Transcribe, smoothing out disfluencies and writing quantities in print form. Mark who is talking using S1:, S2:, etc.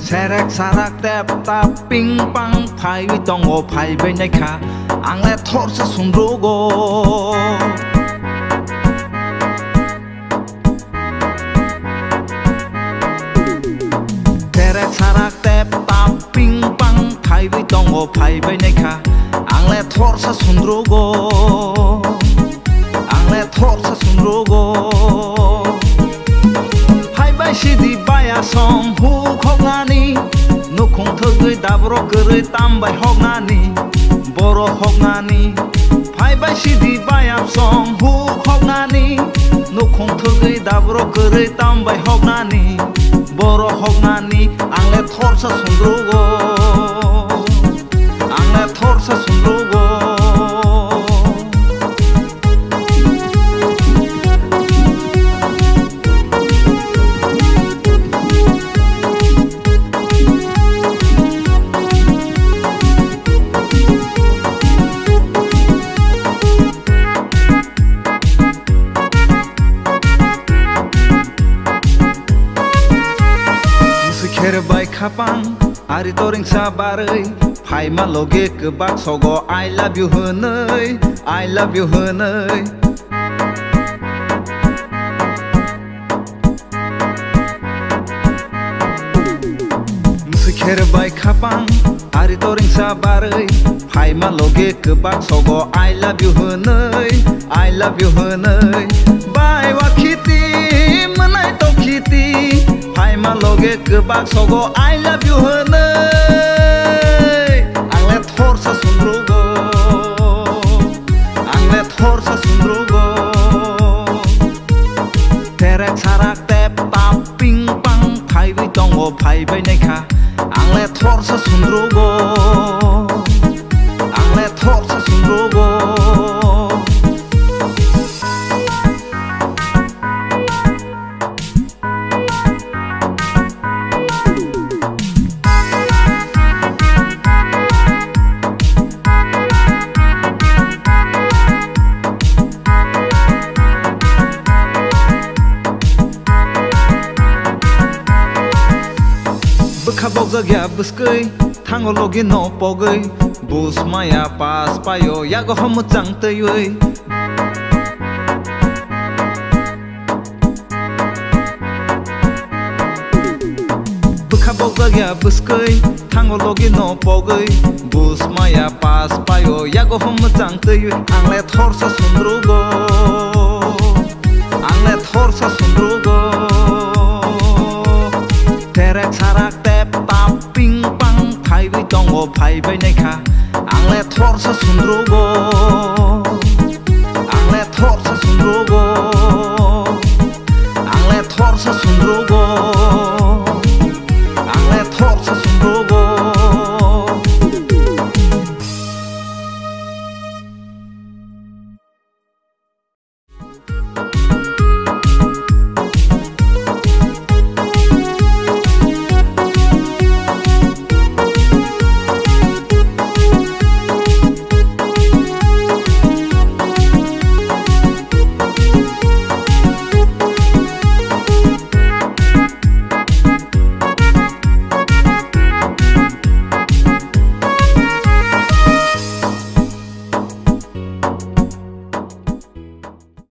S1: serek sarak tep tap ping pang phai tongo phai bai nai kha angle thorsa sundru go serek sarak tep tap ping pang phai tongo phai bai nai kha angle thorsa sundru go angle thorsa sundru go phai bai sidi baya som hu khogani nukhong thogoi dabro koroi tambai hognani boro hognani phai bai sidi baya som hu hognani nukhong thogoi dabro koroi tambai hognani boro hognani angle thorsa sundru go angle thorsa sundru go bai khapang ari toring sabarai phai ma loge kebak sogo I love you honoi I love you honoi musikher bai khapang ari toring sabarai phai ma loge kebak sogo I love you honoi I love you honoi bai wa khiti manai to khiti phai ma loge kebak sogo I love you honoi angle thorsa sundru go angle thorsa sundru go serek sarak tep tap ping pang phai tongo phai bai nai kha angle thorsa sundru go angle thorsa sundru go Bekabok zagya buskai thango logi no pogai bus maya pas payo yago ham chang tayoi Bekabok zagya buskai thango logi no pogai bus maya pas payo yago ham chang tayoi angle thorsa sundru go angle thorsa sundru go serek sarak ping pang phai tongo phai bai nai kha angle thorsa sundru go